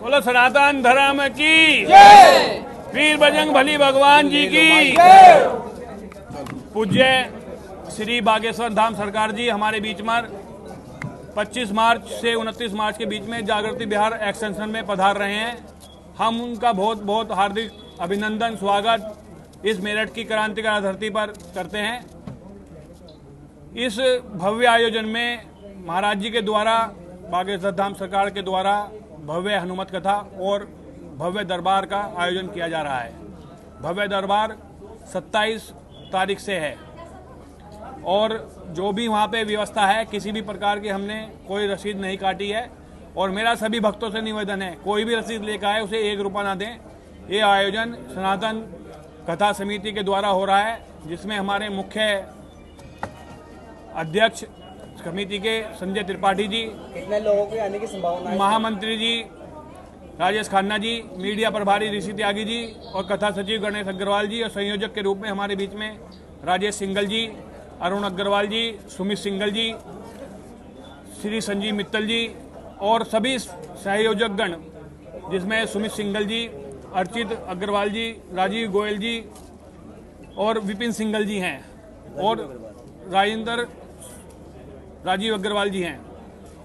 बोलो सनातन धर्म की जय, वीर बजरंग बली भगवान जी की। पूज्य श्री बागेश्वर धाम सरकार जी हमारे बीच में 25 मार्च से 29 मार्च के बीच में जागृति बिहार एक्सटेंशन में पधार रहे हैं। हम उनका बहुत बहुत हार्दिक अभिनंदन स्वागत इस मेरठ की क्रांतिकारी धरती पर करते हैं। इस भव्य आयोजन में महाराज जी के द्वारा, बागेश्वर धाम सरकार के द्वारा भव्य हनुमत कथा और भव्य दरबार का आयोजन किया जा रहा है। भव्य दरबार 27 तारीख से है और जो भी वहाँ पे व्यवस्था है, किसी भी प्रकार की हमने कोई रसीद नहीं काटी है। और मेरा सभी भक्तों से निवेदन है, कोई भी रसीद लेकर आए उसे 1 रुपया ना दें। ये आयोजन सनातन कथा समिति के द्वारा हो रहा है, जिसमें हमारे मुख्य अध्यक्ष समिति के संजय त्रिपाठी जी, कितने लोगों के आने की संभावना है? महामंत्री जी राजेश खन्ना जी, मीडिया प्रभारी ऋषि त्यागी जी और कथा सचिव गणेश अग्रवाल जी, और संयोजक के रूप में हमारे बीच में राजेश सिंगल जी, अरुण अग्रवाल जी, सुमित सिंगल जी, श्री संजीव मित्तल जी और सभी सहयोजक गण, जिसमें सुमित सिंगल जी, अर्चित अग्रवाल जी, राजीव गोयल जी और विपिन सिंगल जी हैं और राजीव अग्रवाल जी हैं।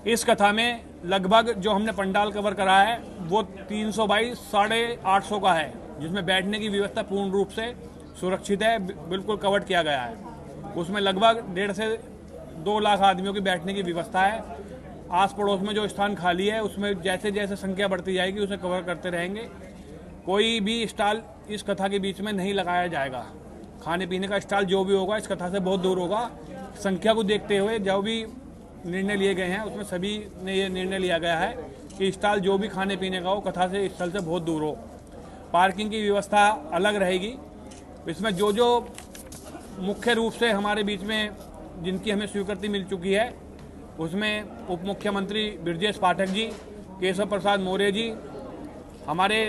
इस कथा में लगभग जो हमने पंडाल कवर करा है वो 300 बाई 850 का है, जिसमें बैठने की व्यवस्था पूर्ण रूप से सुरक्षित है, बिल्कुल कवर किया गया है। उसमें लगभग 1.5 से 2 लाख आदमियों की बैठने की व्यवस्था है। आस पड़ोस में जो स्थान खाली है उसमें जैसे जैसे संख्या बढ़ती जाएगी उसे कवर करते रहेंगे। कोई भी स्टॉल इस कथा के बीच में नहीं लगाया जाएगा। खाने पीने का स्टॉल जो भी होगा इस कथा से बहुत दूर होगा। संख्या को देखते हुए जो भी निर्णय लिए गए हैं उसमें सभी ने ये निर्णय लिया गया है कि स्टॉल जो भी खाने पीने का हो कथा से स्थल से बहुत दूर हो। पार्किंग की व्यवस्था अलग रहेगी। इसमें जो जो मुख्य रूप से हमारे बीच में जिनकी हमें स्वीकृति मिल चुकी है उसमें उप मुख्यमंत्री ब्रजेश पाठक जी, केशव प्रसाद मौर्य जी, हमारे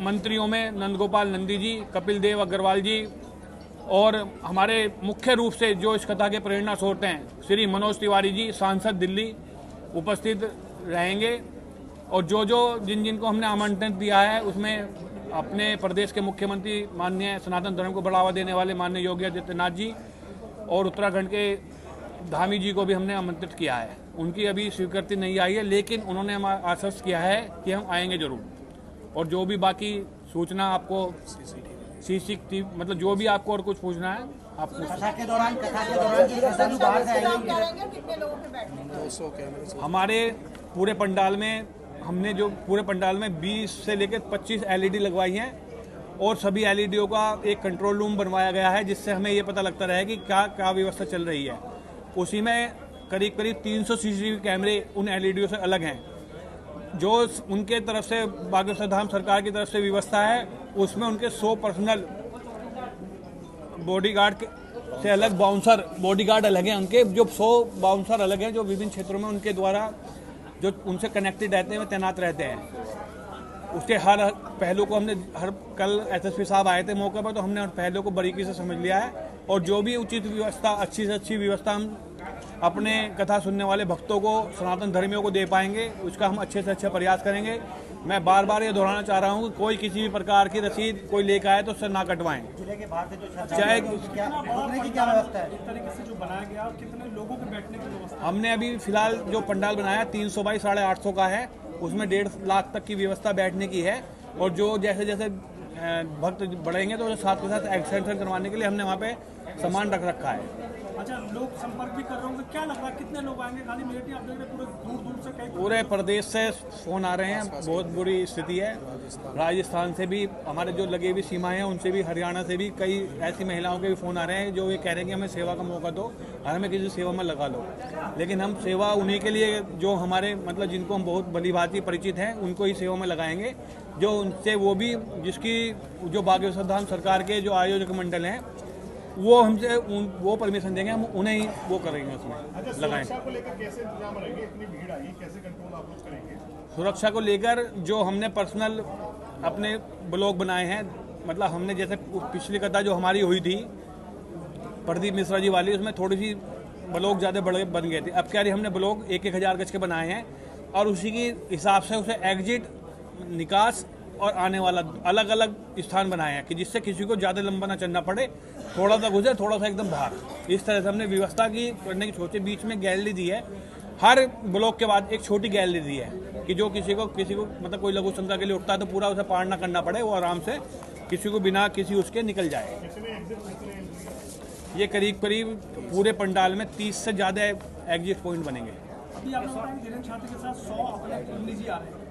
मंत्रियों में नंदगोपाल नंदी जी, कपिल देव अग्रवाल जी और हमारे मुख्य रूप से जो इस कथा के प्रेरणा स्रोत हैं श्री मनोज तिवारी जी, सांसद दिल्ली उपस्थित रहेंगे। और जो जो जिन को हमने आमंत्रण दिया है उसमें अपने प्रदेश के मुख्यमंत्री माननीय सनातन धर्म को बढ़ावा देने वाले माननीय योगी आदित्यनाथ जी और उत्तराखंड के धामी जी को भी हमने आमंत्रित किया है। उनकी अभी स्वीकृति नहीं आई है, लेकिन उन्होंने हम आश्वस्त किया है कि हम आएंगे जरूर। और जो भी बाकी सूचना आपको सीसीटीवी मतलब जो भी आपको और कुछ पूछना है आप कथा के दौरान हमारे पूरे पंडाल में हमने जो पूरे पंडाल में 20 से लेकर 25 एलईडी लगवाई हैं और सभी एलईडीओं का एक कंट्रोल रूम बनवाया गया है, जिससे हमें ये पता लगता रहे कि क्या क्या व्यवस्था चल रही है। उसी में करीब करीब 300 सीसीटीवी कैमरे उन एलईडीओ से अलग हैं। जो उनके तरफ से बागेश्वर धाम सरकार की तरफ से व्यवस्था है उसमें उनके 100 पर्सनल बॉडीगार्ड से अलग बाउंसर बॉडीगार्ड अलग हैं। उनके जो 100 बाउंसर अलग हैं जो विभिन्न क्षेत्रों में उनके द्वारा जो उनसे कनेक्टेड रहते हैं, वे तैनात रहते हैं। उसके हर पहलू को हमने कल एसएसपी साहब आए थे मौके पर, तो हमने हर पहलू को बारीकी से समझ लिया है और जो भी उचित व्यवस्था, अच्छी से अच्छी व्यवस्था हम अपने कथा सुनने वाले भक्तों को, सनातन धर्मियों को दे पाएंगे, उसका हम अच्छे से अच्छा प्रयास करेंगे। मैं बार बार ये दोहराना चाह रहा हूँ कि कोई किसी भी प्रकार की रसीद कोई लेकर आए तो उससे ना कटवाएं। जिले के बाहर से जो चाहे रुकने की क्या व्यवस्था है? इस तरीके से जो बनाया गया और कितने लोगों के बैठने की व्यवस्था? हमने अभी फिलहाल जो पंडाल बनाया 300 बाई 850 का है, उसमें 1.5 लाख तक की व्यवस्था बैठने की है। और जो जैसे जैसे भक्त बढ़ेंगे तो साथ के साथ एक्सटेंशन करवाने के लिए हमने वहाँ पे सामान रख रखा है। अच्छा, लोग संपर्क भी कर रहे होंगे, क्या लग रहा है कितने लोग आएंगे? खाली मेरठ आप देख रहे पूरे दूर दूर से कई पूरे प्रदेश से फोन आ रहे हैं, बहुत बुरी स्थिति है। राजस्थान से भी हमारे जो लगे हुई सीमाएं हैं उनसे भी, हरियाणा से भी कई ऐसी महिलाओं के भी फोन आ रहे हैं जो ये कह रहे हैं कि हमें सेवा का मौका दो और हमें किसी सेवा में लगा लो। लेकिन हम सेवा उन्हीं के लिए जो हमारे मतलब जिनको हम बहुत भली भांति परिचित हैं उनको ही सेवा में लगाएंगे। जो उनसे वो भी जिसकी जो बागेश्वर धाम सरकार के जो आयोजक मंडल हैं वो हमसे वो परमिशन देंगे, हम उन्हें ही वो करेंगे उसमें लगाएं। सुरक्षा को लेकर कैसे इंतजाम रहेंगे? इतनी भीड़ आई, कैसे कंट्रोल आप लोग करेंगे? सुरक्षा को लेकर जो हमने पर्सनल अपने ब्लॉग बनाए हैं, मतलब हमने जैसे पिछली कथा जो हमारी हुई थी प्रदीप मिश्रा जी वाली, उसमें थोड़ी सी ब्लॉग ज़्यादा बड़े बन गए थे। अब क्या हमने ब्लॉग 1-1 हज़ार गज के बनाए हैं और उसी के हिसाब से उसे एग्जिट निकास और आने वाला अलग अलग स्थान बनाए हैं कि जिससे किसी को ज़्यादा लंबा ना चलना पड़े, थोड़ा सा गुजरे, थोड़ा सा एकदम बाहर। इस तरह से हमने व्यवस्था की करने की सोचे। बीच में गैलरी दी है, हर ब्लॉक के बाद एक छोटी गैलरी दी है कि जो किसी को मतलब कोई लघु शंका के लिए उठता है तो पूरा उसे पार ना करना पड़े, वो आराम से किसी को बिना किसी उसके निकल जाए। ये करीब पूरे पंडाल में 30 से ज़्यादा एग्जिट पॉइंट बनेंगे। अभी आपने बताया कि धीरेन्द्र छात्र के साथ 100 अपने निजी आ रहे हैं,